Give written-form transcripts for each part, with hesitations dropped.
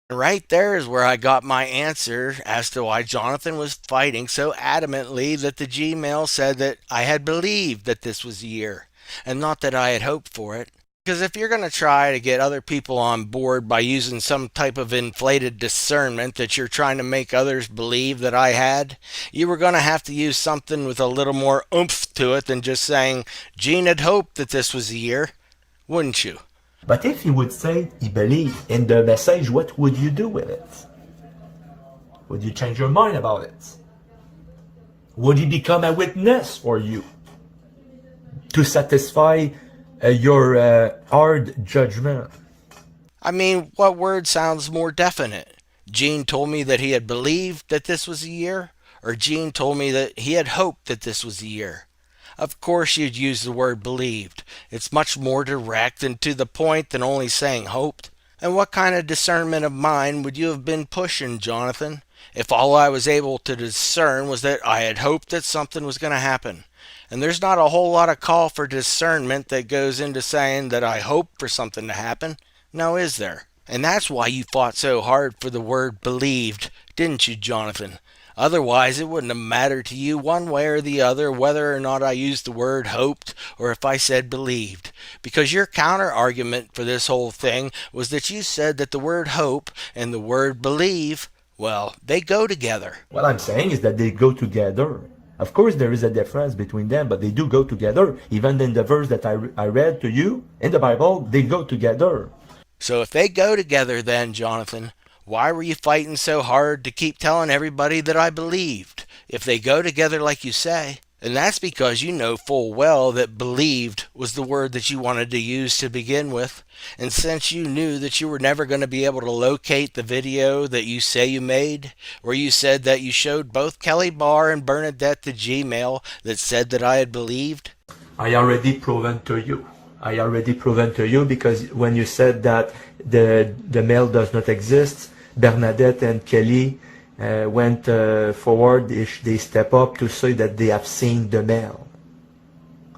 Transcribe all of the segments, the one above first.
Right there is where I got my answer as to why Jonathan was fighting so adamantly that the Gmail said that I had believed that this was the year, and not that I had hoped for it. Because if you're going to try to get other people on board by using some type of inflated discernment that you're trying to make others believe that I had, you were going to have to use something with a little more oomph to it than just saying Gene had hoped that this was the year, wouldn't you? But if he would say he believed in the message, what would you do with it? Would you change your mind about it? Would he become a witness for you to satisfy your hard judgment? I mean, what word sounds more definite? Gene told me that he had believed that this was a year, or Gene told me that he had hoped that this was a year. Of course, you'd use the word believed. It's much more direct and to the point than only saying hoped. And what kind of discernment of mine would you have been pushing, Jonathan, if all I was able to discern was that I had hoped that something was going to happen? And there's not a whole lot of call for discernment that goes into saying that I hope for something to happen. Now, is there? And that's why you fought so hard for the word believed, didn't you, Jonathan? Otherwise, it wouldn't have mattered to you one way or the other whether or not I used the word hoped or if I said believed. Because your counter argument for this whole thing was that you said that the word hope and the word believe, well, they go together. What I'm saying is that they go together. Of course, there is a difference between them, but they do go together. Even in the verse that I read to you in the Bible, they go together. So if they go together, then, Jonathan, why were you fighting so hard to keep telling everybody that I believed? If they go together like you say. And that's because you know full well that believed was the word that you wanted to use to begin with. And since you knew that you were never going to be able to locate the video that you say you made, where you said that you showed both Kelly Barr and Bernadette the Gmail that said that I had believed, I already proven to you. I already proven to you because when you said that the mail does not exist, Bernadette and Kelly went forward. They step up to say that they have seen the mail.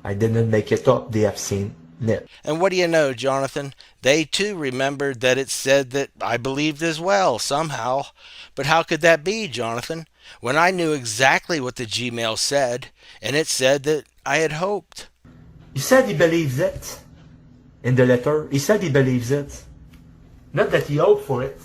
I didn't make it up. They have seen it. and what do you know, Jonathan? They too remembered that it said that I believed as well, somehow. But how could that be, Jonathan, when I knew exactly what the Gmail said, and it said that I had hoped? He said he believes it in the letter. He said he believes it. Not that he hoped for it.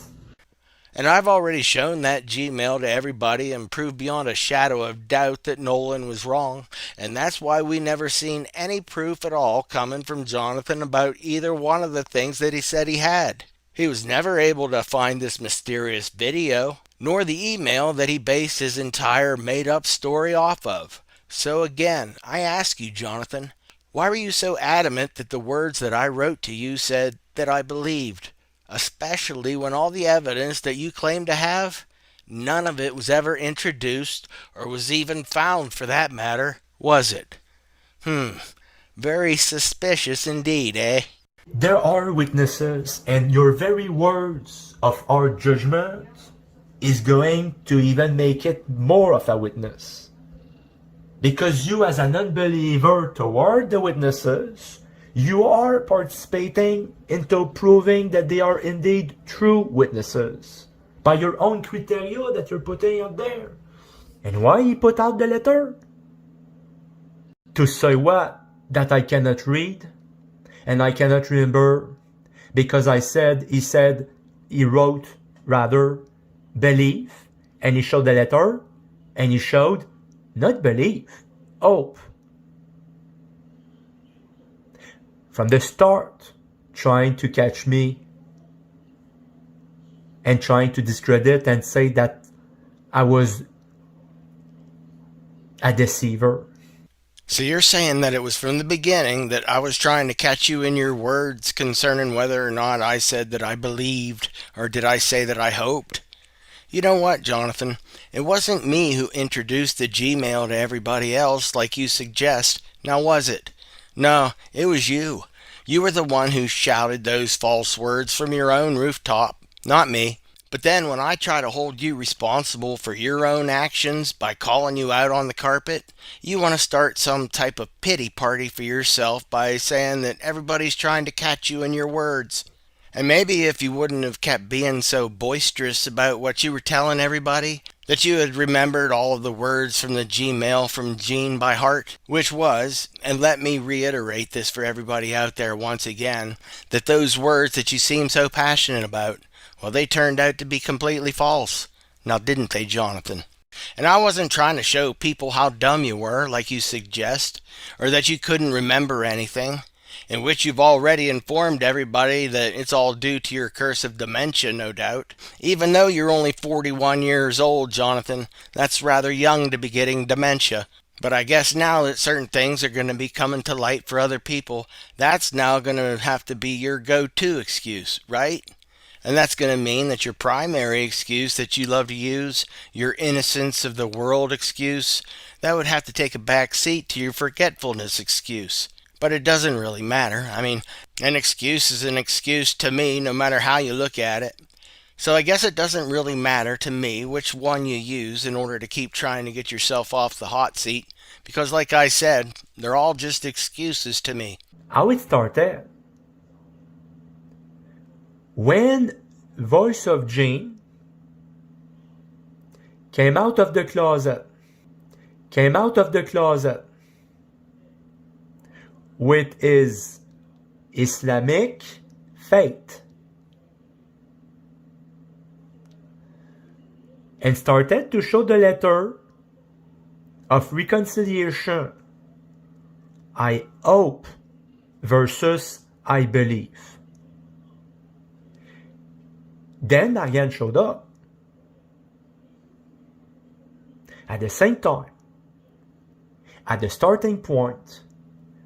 And I've already shown that Gmail to everybody and proved beyond a shadow of doubt that Nolan was wrong. And that's why we never seen any proof at all coming from Jonathan about either one of the things that he said he had. He was never able to find this mysterious video, nor the email that he based his entire made up story off of. So again, I ask you, Jonathan, why were you so adamant that the words that I wrote to you said that I believed? Especially when all the evidence that you claim to have, none of it was ever introduced or was even found for that matter, was it? Hmm, very suspicious indeed, eh? There are witnesses, and your very words of our judgment is going to even make it more of a witness. Because you, as an unbeliever toward the witnesses, you are participating into proving that they are indeed true witnesses by your own criteria that you're putting out there. And why he put out the letter? To say what? That I cannot read and I cannot remember because he wrote rather believe, and he showed the letter and he showed not believe, hope. From the start, trying to catch me and trying to discredit and say that I was a deceiver. So you're saying that it was from the beginning that I was trying to catch you in your words concerning whether or not I said that I believed or did I say that I hoped? You know what, Jonathan? It wasn't me who introduced the Gmail to everybody else like you suggest, now was it? No, it was you. You were the one who shouted those false words from your own rooftop, not me. But then when I try to hold you responsible for your own actions by calling you out on the carpet, you want to start some type of pity party for yourself by saying that everybody's trying to catch you in your words. And maybe if you wouldn't have kept being so boisterous about what you were telling everybody, that you had remembered all of the words from the Gmail from Gene by heart, which was, and let me reiterate this for everybody out there once again, that those words that you seem so passionate about, well, they turned out to be completely false. Now, didn't they, Jonathan? And I wasn't trying to show people how dumb you were, like you suggest, or that you couldn't remember anything, in which you've already informed everybody that it's all due to your curse of dementia, no doubt. Even though you're only 41 years old, Jonathan, that's rather young to be getting dementia. But I guess now that certain things are going to be coming to light for other people, that's now going to have to be your go-to excuse, right? And that's going to mean that your primary excuse that you love to use, your innocence of the world excuse, that would have to take a back seat to your forgetfulness excuse. But it doesn't really matter. I mean, an excuse is an excuse to me no matter how you look at it. So I guess it doesn't really matter to me which one you use in order to keep trying to get yourself off the hot seat, because like I said, they're all just excuses to me. How it started? When Voice of Gene came out of the closet with his Islamic faith and started to show the letter of reconciliation, I hope versus I believe. Then Marianne showed up. At the same time, at the starting point,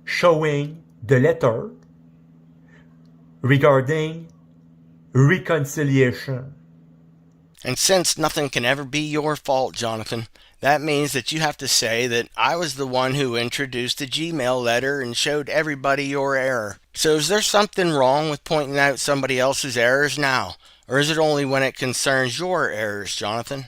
showing the letter regarding reconciliation. And since nothing can ever be your fault, Jonathan, that means that you have to say that I was the one who introduced the Gmail letter and showed everybody your error. So is there something wrong with pointing out somebody else's errors now? Or is it only when it concerns your errors, Jonathan?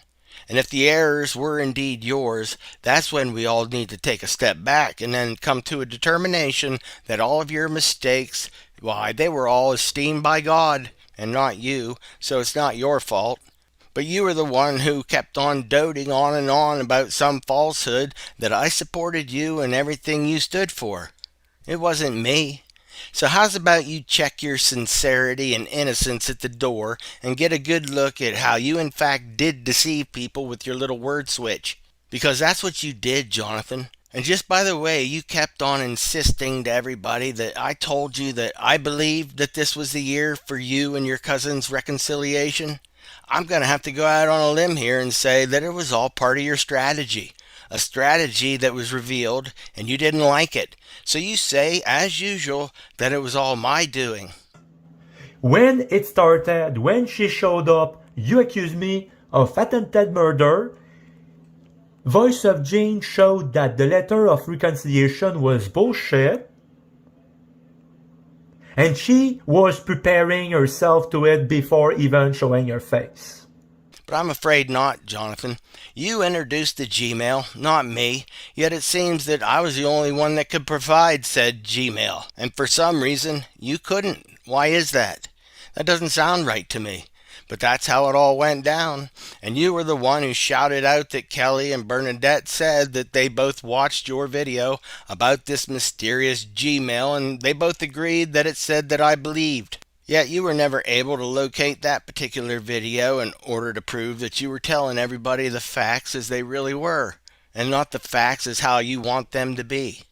And if the errors were indeed yours, that's when we all need to take a step back and then come to a determination that all of your mistakes, why, they were all esteemed by God and not you, so it's not your fault. But you were the one who kept on doting on and on about some falsehood that I supported you and everything you stood for. It wasn't me. So how's about you check your sincerity and innocence at the door and get a good look at how you in fact did deceive people with your little word switch? Because that's what you did, Jonathan. And just by the way, you kept on insisting to everybody that I told you that I believed that this was the year for you and your cousin's reconciliation. I'm going to have to go out on a limb here and say that it was all part of your strategy. A strategy that was revealed and you didn't like it. So you say, as usual, that it was all my doing. When it started, when she showed up, you accused me of attempted murder. Voice of Gene showed that the letter of reconciliation was bullshit. And she was preparing herself to it before even showing her face. But I'm afraid not, Jonathan. You introduced the Gmail, not me, yet it seems that I was the only one that could provide said Gmail, and for some reason you couldn't. Why is that? That doesn't sound right to me. But that's how it all went down, and you were the one who shouted out that Kelly and Bernadette said that they both watched your video about this mysterious Gmail, and they both agreed that it said that I believed. Yet you were never able to locate that particular video in order to prove that you were telling everybody the facts as they really were, and not the facts as how you want them to be.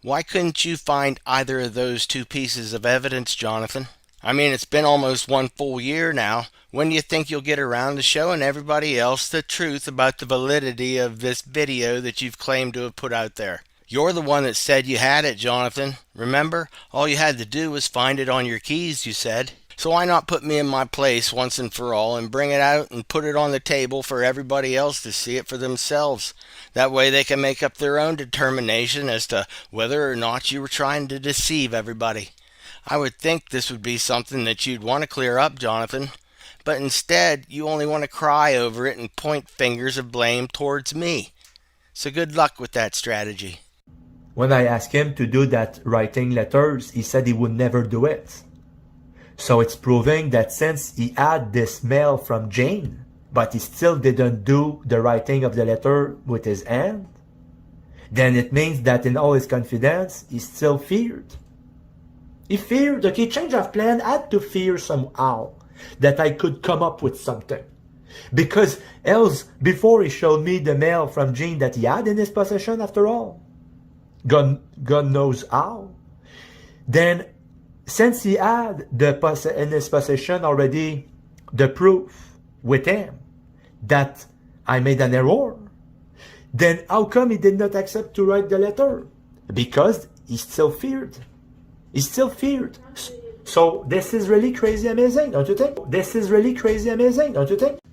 Why couldn't you find either of those two pieces of evidence, Jonathan? I mean, it's been almost 1 full year now. When do you think you'll get around to showing everybody else the truth about the validity of this video that you've claimed to have put out there? You're the one that said you had it, Jonathan. Remember? All you had to do was find it on your keys, you said. So why not put me in my place once and for all and bring it out and put it on the table for everybody else to see it for themselves? That way they can make up their own determination as to whether or not you were trying to deceive everybody. I would think this would be something that you'd want to clear up, Jonathan. But instead, you only want to cry over it and point fingers of blame towards me. So good luck with that strategy. When I asked him to do that writing letters, he said he would never do it. So it's proving that since he had this mail from Jane, but he still didn't do the writing of the letter with his hand, then it means that in all his confidence, he still feared. He feared, okay, change of plan, had to fear somehow that I could come up with something. Because else, before he showed me the mail from Jane that he had in his possession after all, God knows how, then since he had in his possession already the proof with him that I made an error, then how come he did not accept to write the letter? Because he still feared. He still feared. So this is really crazy amazing, don't you think? This is really crazy amazing, don't you think?